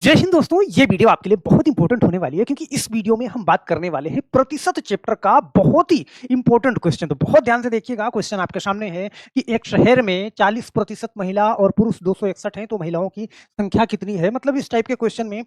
जय हिंद दोस्तों, ये वीडियो आपके लिए बहुत इंपॉर्टेंट होने वाली है क्योंकि इस वीडियो में हम बात करने वाले हैं प्रतिशत चैप्टर का बहुत ही इंपॉर्टेंट क्वेश्चन। तो बहुत ध्यान से देखिएगा, क्वेश्चन आपके सामने है कि एक शहर में 40% महिला और पुरुष 261 हैं, तो महिलाओं की संख्या कितनी है। मतलब इस टाइप के क्वेश्चन में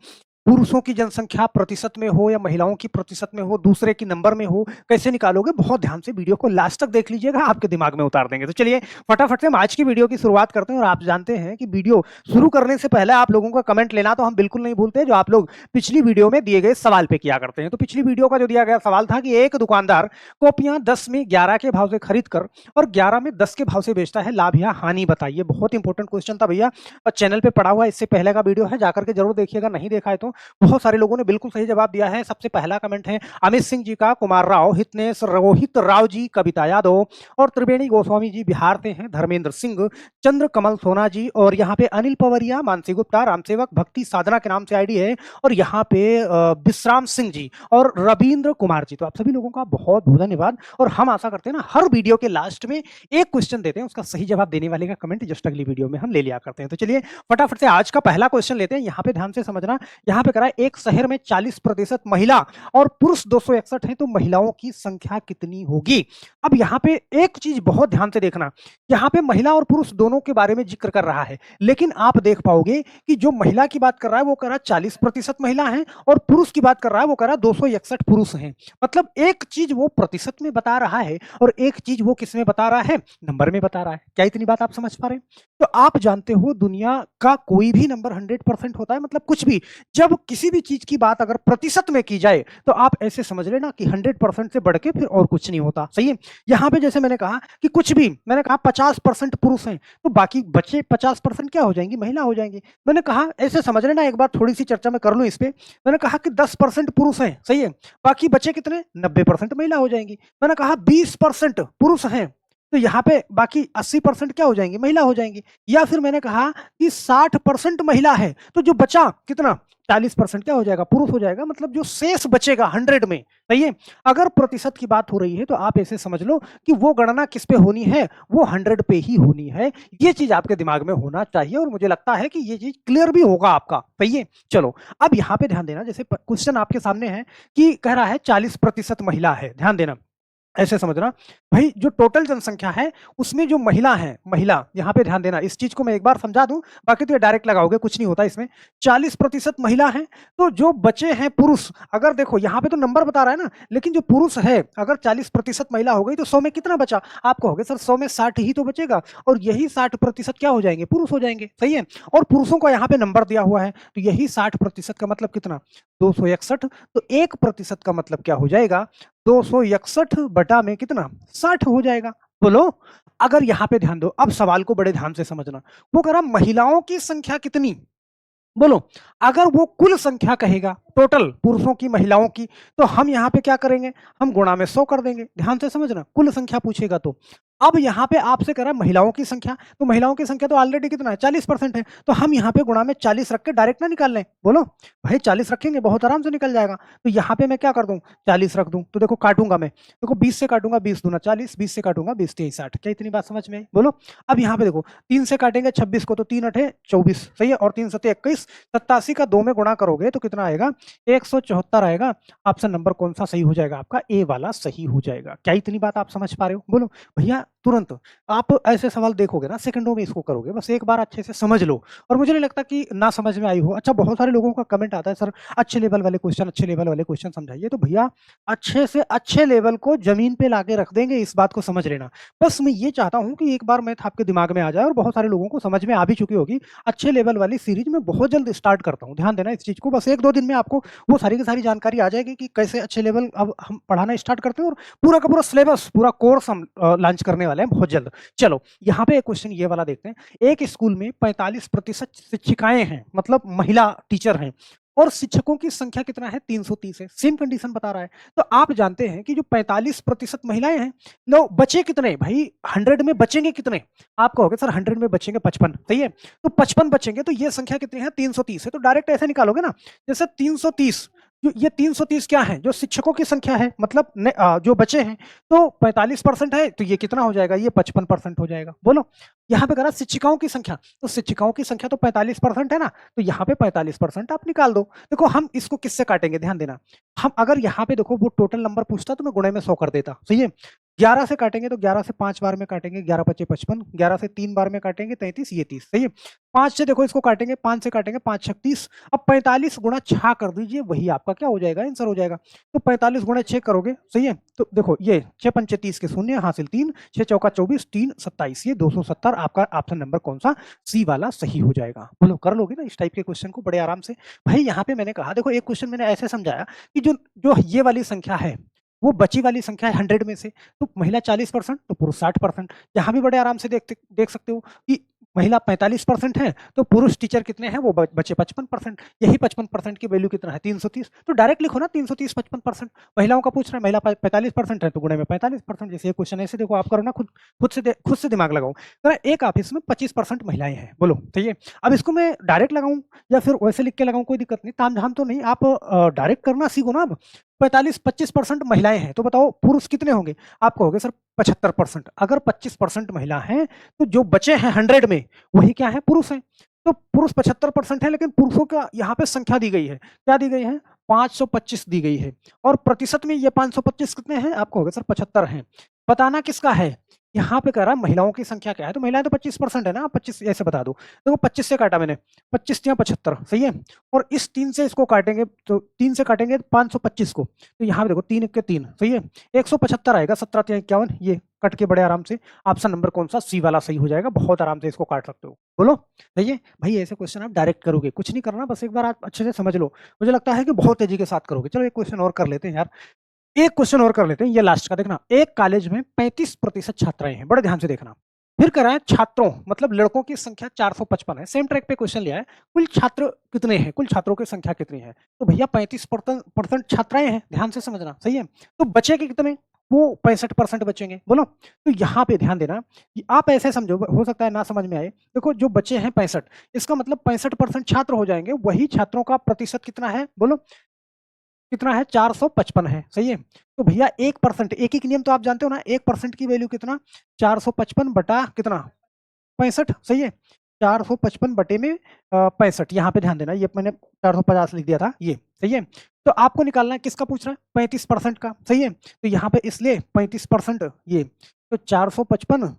पुरुषों की जनसंख्या प्रतिशत में हो या महिलाओं की प्रतिशत में हो, दूसरे की नंबर में हो, कैसे निकालोगे। बहुत ध्यान से वीडियो को लास्ट तक देख लीजिएगा, आपके दिमाग में उतार देंगे। तो चलिए फटाफट से हम आज की वीडियो की शुरुआत करते हैं। और आप जानते हैं कि वीडियो शुरू करने से पहले आप लोगों का कमेंट लेना तो हम बिल्कुल नहीं भूलते, जो आप लोग पिछली वीडियो में दिए गए सवाल पे किया करते हैं। तो पिछली वीडियो का जो दिया गया सवाल था कि एक दुकानदार कॉपियां 10 में 11 के भाव से खरीद कर और 11 में 10 के भाव से बेचता है, लाभ या हानि बताइए। बहुत इंपॉर्टेंट क्वेश्चन था भैया, और चैनल पे पड़ा हुआ इससे पहले का वीडियो है, जाकर के जरूर देखिएगा, नहीं देखा है तो। बहुत सारे लोगों ने बिल्कुल सही जवाब दिया है। सबसे पहला कमेंट है अमित सिंह जी का, कुमार राव, हितनेश, रोहित राव जी, कविता यादव और त्रिवेणी गोस्वामी जी बिहार से हैं, धर्मेंद्र सिंह, चंद्र कमल सोना जी, और यहाँ पे अनिल पवरिया, मानसी गुप्ता, रामसेवक, भक्ति साधना के नाम से आईडी है, और यहाँ पे विश्राम सिंह जी और रविंद्र कुमार जी। तो आप सभी लोगों का बहुत बहुत धन्यवाद। और हम आशा करते हैं ना, हर वीडियो के लास्ट में एक क्वेश्चन देते हैं, उसका सही जवाब देने वाले का कमेंट जस्ट अगली वीडियो में हम ले लिया करते हैं। तो चलिए फटाफट से आज का पहला क्वेश्चन लेते हैं। यहाँ पे ध्यान से समझना, यहाँ पे करा है एक शहर में 40% महिला और पुरुष 261 है, तो महिलाओं की संख्या कितनी होगी। अब यहाँ पे एक चीज बहुत ध्यान से देखना, यहाँ पे महिला और पुरुष दोनों के बारे में जिक्र कर रहा है, लेकिन आप देख पाओगे कि जो महिला की बात कर रहा है वो कर रहा है 40% महिला है, और पुरुष की बात कर रहा है वो कर रहा है 261 पुरुष हैं। मतलब एक चीज वो प्रतिशत में बता रहा है और एक चीज वो किस में बता रहा है, नंबर में बता रहा है। क्या इतनी बात आप समझ पा रहे हैं? तो आप जानते हो दुनिया का कोई भी नंबर 100% होता है, मतलब कुछ भी, जब किसी भी चीज की बात अगर प्रतिशत में की जाए तो आप ऐसे समझ लेना कि 100% से बढ़ के फिर और कुछ नहीं होता। सही है। यहाँ पे जैसे मैंने कहा कि कुछ भी, मैंने कहा 50% पुरुष हैं, तो बाकी बचे 50% क्या हो जाएंगी, महिला हो जाएंगी। मैंने कहा ऐसे समझ लेना, एक बार थोड़ी सी चर्चा में कर लूं इस पे। मैंने कहा कि 10% पुरुष हैं, सही है, बाकी बचे कितने, 90% महिला हो जाएंगी। मैंने कहा 20% पुरुष हैं, तो यहाँ पे बाकी 80% क्या हो जाएंगी, महिला हो जाएंगी। या फिर मैंने कहा कि 60% महिला है, तो जो बचा कितना, 40% क्या हो जाएगा, पुरुष हो जाएगा। मतलब जो शेष बचेगा 100 में, सही है। अगर प्रतिशत की बात हो रही है तो आप ऐसे समझ लो कि वो गणना किस पे होनी है, वो 100 पे ही होनी है। ये चीज आपके दिमाग में होना चाहिए, और मुझे लगता है कि ये चीज क्लियर भी होगा आपका, सही है। चलो अब यहाँ पे ध्यान देना, जैसे क्वेश्चन आपके सामने है कि कह रहा है 40% महिला है, ध्यान देना, ऐसे समझना भाई, जो टोटल जनसंख्या है उसमें जो महिला है, महिला, यहां पे ध्यान देना, इस चीज को मैं एक बार समझा दूं, बाकी तो ये डायरेक्ट लगाओगे, कुछ नहीं होता इसमें। 40% महिला है, तो जो बचे हैं पुरुष, अगर देखो यहाँ पे तो नंबर बता रहा है ना, लेकिन जो पुरुष है, अगर 40% महिला हो गई तो 100 में कितना बचा, आप कहोगे सर 100 में 60 ही तो बचेगा, और यही 60% क्या हो जाएंगे, पुरुष हो जाएंगे, सही है। और पुरुषों का यहाँ पे नंबर दिया हुआ है, तो यही 60% का मतलब कितना, 261। तो 1% का मतलब क्या हो जाएगा, 261 बटा में कितना, 60 हो जाएगा। बोलो, अगर यहां पे ध्यान दो, अब सवाल को बड़े ध्यान से समझना। वो कह रहा महिलाओं की संख्या कितनी, बोलो, अगर वो कुल संख्या कहेगा टोटल पुरुषों की महिलाओं की, तो हम यहां पे क्या करेंगे, हम गुणा में 100 कर देंगे। ध्यान से समझना, कुल संख्या पूछेगा तो। अब यहां पे आपसे कह रहा है महिलाओं की संख्या, तो महिलाओं की संख्या तो ऑलरेडी कितना है, 40% है, तो हम यहां पे गुणा में 40 रख के डायरेक्ट ना निकाल लें। बोलो भाई, 40 रखेंगे बहुत आराम से निकल जाएगा। तो यहाँ पे मैं क्या कर दूं, 40 रख दूं, तो देखो काटूंगा मैं, देखो 20 से काटूंगा, 20 दूना 40, 20 से काटूंगा 20 तेईस 60। क्या इतनी बात समझ में आई? बोलो। अब यहाँ पे देखो 3 से काटेंगे 26 को, तो 3 अठे 24, सही है, और 3 सत्ते 21, 87 का 2 में गुणा करोगे तो कितना आएगा, 174 आएगा। ऑप्शन नंबर कौन सा सही हो जाएगा आपका, ए वाला सही हो जाएगा। क्या इतनी बात आप समझ पा रहे हो? बोलो भैया, तुरंत आप ऐसे सवाल देखोगे ना, सेकंडों में इसको करोगे, बस एक बार अच्छे से समझ लो। और मुझे नहीं लगता कि ना समझ में आई हो। अच्छा, बहुत सारे लोगों का कमेंट आता है, सर अच्छे लेवल वाले क्वेश्चन, अच्छे लेवल वाले क्वेश्चन समझाइए। तो भैया अच्छे से अच्छे लेवल को जमीन पे लाके रख देंगे, इस बात को समझ लेना। बस मैं ये चाहता हूं कि एक बार मैथ आपके दिमाग में आ जाए, और बहुत सारे लोगों को समझ में आ भी चुकी होगी। अच्छे लेवल वाली सीरीज में बहुत जल्द स्टार्ट करता हूं, ध्यान देना इस चीज को। बस 1-2 दिन में आपको वो सारी की सारी जानकारी आ जाएगी कि कैसे अच्छे लेवल अब हम पढ़ाना स्टार्ट करते हैं, और पूरा का पूरा सिलेबस, पूरा कोर्स हम लॉन्च करने वाले हैं बहुत जल्द। चलो यहाँ पे एक क्वेश्चन ये वाला देखते हैं। एक स्कूल में 45% शिक्षिकाएं हैं, मतलब महिला टीचर हैं, और शिक्षकों की संख्या कितना है, 330 है। सेम कंडीशन बता रहा है। तो आप जानते हैं कि जो 45% महिलाएं हैं, लो बचे कितने भाई, 100 में बचेंगे कितने, आप कहोगे सर 100 में बचेंगे 55, सही है। तो 55 बचेंगे, तो ये संख्या कितनी है, 330 है। तो डायरेक्ट ऐसे निकालोगे ना, जैसे 330 ये 330 क्या है, जो शिक्षकों की संख्या है, मतलब जो बच्चे हैं, तो 45% है, तो ये कितना हो जाएगा, ये 55% हो जाएगा। बोलो, यहाँ पे करा शिक्षिकाओं की संख्या, तो शिक्षिकाओं की संख्या तो 45% है ना, तो यहाँ पे 45% आप निकाल दो। देखो हम इसको किससे काटेंगे, ध्यान देना, हम अगर यहाँ पे देखो वो टोटल नंबर पूछता तो मैं गुणे में 100 कर देता, सही है। 11 से काटेंगे तो 11 से 5 बार में काटेंगे, 11 पचे 55, 11 से 3 बार में काटेंगे 33, ये 30, सही है। 5 से देखो इसको काटेंगे, 5 से काटेंगे 5 छक 30, अब 45 गुणा 6 कर दीजिए, वही आपका क्या हो जाएगा, आंसर हो जाएगा। तो 45 गुणा 6 करोगे, सही है। तो देखो ये 6 पंचे 30 के शून्य, हासिल 3, 6 चौका 24, 3 27, ये 270 आपका ऑप्शन नंबर कौन सा, सी वाला सही हो जाएगा। बोलो कर लोगे ना इस टाइप के क्वेश्चन को बड़े आराम से। भाई यहाँ पे मैंने कहा, देखो एक क्वेश्चन मैंने ऐसे समझाया कि जो जो ये वाली संख्या है वो बची वाली संख्या है 100 में से, तो महिला 40% तो पुरुष 60%। यहाँ भी बड़े आराम से देख सकते हो कि महिला 45% है तो पुरुष टीचर कितने हैं, वो बचे 55%। यही 55% की वैल्यू कितना है, 330, तो डायरेक्ट लिखो ना 330 55%। महिलाओं का पूछ रहा है, महिला 45% है तो गुणे में 45%। जैसे ये क्वेश्चन ऐसे देखो आप करो ना, खुद से दिमाग लगाओ। तो एक ऑफिस में 25% महिलाएं हैं, बोलो सही है। अब इसको मैं डायरेक्ट लगाऊं या फिर वैसे लिख के लगाऊं, कोई दिक्कत नहीं, ताम झाम तो नहीं, आप डायरेक्ट करना सीखो ना। अब 25% महिलाएं हैं, तो बताओ पुरुष कितने होंगे, आप कहोगे सर 75%। अगर 25% महिला हैं तो जो बचे हैं 100 में वही क्या है, पुरुष हैं। तो पुरुष 75% है, लेकिन पुरुषों का यहाँ पे संख्या दी गई है, क्या दी गई है, 525 दी गई है। और प्रतिशत में ये 525 कितने हैं, आप कहोगे सर 75 हैं। बताना किसका है, यहाँ पे कह रहा है महिलाओं की संख्या क्या है, तो महिलाएं तो 25% है ना, 25 ऐसे बता दो। देखो 25 से काटा मैंने, 25 या 75, सही है। और इस 3 से इसको काटेंगे, तो 3 से काटेंगे 525 को, तो यहाँ पे देखो 3 के 3, सही है, 175 आएगा, 17 51, ये कट के बड़े आराम से ऑप्शन नंबर कौन सा, सी वाला सही हो जाएगा। बहुत आराम से इसको काट सकते हो, बोलो सही है। भाई ऐसे क्वेश्चन आप डायरेक्ट करोगे, कुछ नहीं करना, बस एक बार आप अच्छे से समझ लो, मुझे लगता है कि बहुत तेजी के साथ करोगे। चलो एक क्वेश्चन और कर लेते हैं यार, एक क्वेश्चन और कर लेते हैं, ये लास्ट का देखना। एक कॉलेज में 35% छात्राएं हैं, बड़े ध्यान से देखना। फिर कह रहा है छात्रों, मतलब लड़कों की संख्या 455 है, सेम ट्रैक पे क्वेश्चन लिया है, कुल छात्र कितने हैं, कुल छात्रों की संख्या कितनी है, तो भैया 35% छात्राएं हैं, ध्यान से समझना, सही है। तो बचेंगे कितने, वो 65% बचेंगे, बोलो। तो यहाँ पे ध्यान देना कि आप ऐसे समझो, हो सकता है ना समझ में आए। देखो जो बचे हैं 65, इसका मतलब 65% छात्र हो जाएंगे, वही छात्रों का प्रतिशत कितना है, बोलो कितना है, 455 है, सही है। तो भैया 1%, एक ही नियम तो आप जानते हो ना, 1% की वैल्यू कितना, 455 बटा कितना, 65, सही है। 455 बटे में 65, यहाँ पे ध्यान देना, ये मैंने 450 लिख दिया था, ये सही है। तो आपको निकालना है, किसका पूछ रहा है, 35% का, सही है। तो यहाँ पे इसलिए 35% ये, तो 455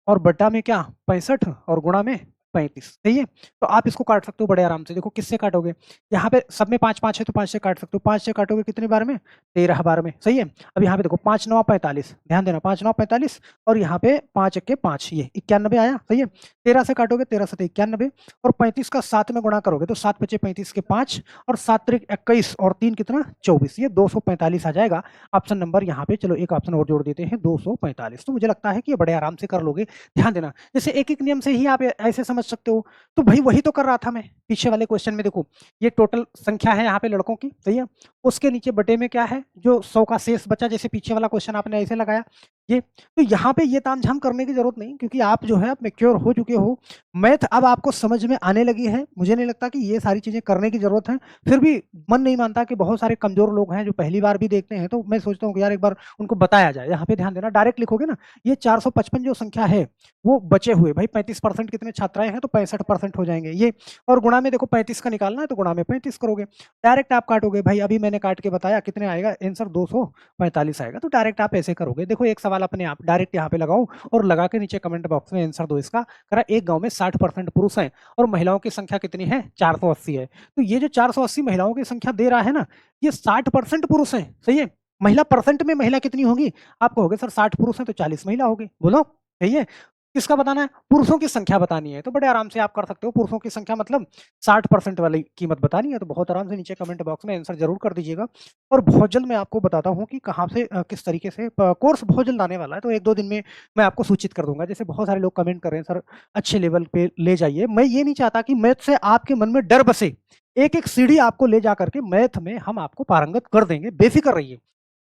और बटा में क्या 65 और गुणा में 35, सही है। तो आप इसको काट सकते हो बड़े आराम से, देखो किससे काटोगे, यहाँ पे सब में 5 5 है तो 5 से काट सकते हो, 5 से काटोगे कितनी बार में, 13 बार में, सही है। अब यहाँ पे देखो 5 9 45, ध्यान देना 5 9 45, और यहाँ पे 5 1 5, ये 91 आया, सही है। 13 से काटोगे, 13 से 91, और 35 का 7 में गुणा करोगे तो 7 बचे 35 के 5, और 7 त्रिक 21, और 3 कितना 24, ये 245 आ जाएगा ऑप्शन नंबर। यहाँ पे चलो एक ऑप्शन और जोड़ देते हैं, 245। तो मुझे लगता है कि ये बड़े आराम से कर लोगे। ध्यान देना, जैसे एक एक नियम से ही आप ऐसे समझ सकते हो, तो भाई वही तो कर रहा था मैं पीछे वाले क्वेश्चन में। देखो ये टोटल संख्या है यहाँ पे लड़कों की, सही है, उसके नीचे बटे में क्या है, जो 100 का शेष बचा, जैसे पीछे वाला क्वेश्चन आपने ऐसे लगाया ये। तो यहाँ पे ये तामझाम करने की जरूरत नहीं, क्योंकि आप जो है आप मैच्योर हो चुके हो, मैथ अब आपको समझ में आने लगी है। मुझे नहीं लगता कि ये सारी चीजें करने की जरूरत है। फिर भी मन नहीं मानता कि बहुत सारे कमजोर लोग हैं जो पहली बार भी देखते हैं, तो मैं सोचता हूँ कि यार एक बार उनको बताया जाए। यहाँ पे ध्यान देना, डायरेक्ट लिखोगे ना, ये 455 जो संख्या है वो बचे हुए, भाई 35% कितने छात्राएं हैं तो 65% हो जाएंगे ये, और गुणा में देखो 35 का निकालना है तो गुणा में 35 करोगे, डायरेक्ट आप काटोगे। भाई अभी मैंने काट के बताया कितने आएगा आंसर, 245 आएगा। तो डायरेक्ट आप ऐसे करोगे। देखो एक सवाल अपने आप डायरेक्ट यहाँ पे लगाओ, और लगा के नीचे कमेंट बॉक्स में आंसर दो इसका। करा एक गांव में 60% पुरुष हैं और महिलाओं की संख्या कितनी है, 480 है। तो ये जो 480 महिलाओं की संख्या दे रहा है ना, ये 60% पुरुष है, सही है। महिला परसेंट में महिला कितनी होगी, आप कहोगे सर 60 पुरुष हैं तो 40 महिला होगी, बोलो सही है। किसका बताना है, पुरुषों की संख्या बतानी है, तो बड़े आराम से आप कर सकते हो। पुरुषों की संख्या मतलब 60% वाली कीमत बतानी है, तो बहुत आराम से नीचे कमेंट बॉक्स में आंसर जरूर कर दीजिएगा। और बहुत जल्द मैं आपको बताता हूँ कि कहाँ से किस तरीके से कोर्स बहुत जल्द आने वाला है, तो 1-2 दिन में मैं आपको सूचित कर दूंगा। जैसे बहुत सारे लोग कमेंट कर रहे हैं सर अच्छे लेवल पे ले जाइए, मैं ये नहीं चाहता कि मैथ से आपके मन में डर बसे। एक एक सीढ़ी आपको ले जा करके मैथ में हम आपको पारंगत कर देंगे, बेफिक्र रहिए।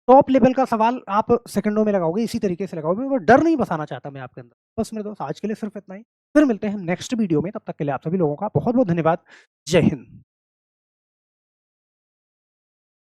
टॉप लेवल का सवाल आप सेकंडों में लगाओगे, इसी तरीके से लगाओगे, वो डर नहीं बसाना चाहता मैं आपके अंदर। बस मेरे दोस्त आज के लिए सिर्फ इतना ही, फिर मिलते हैं नेक्स्ट वीडियो में, तब तक के लिए आप सभी लोगों का बहुत बहुत धन्यवाद। जय हिंद।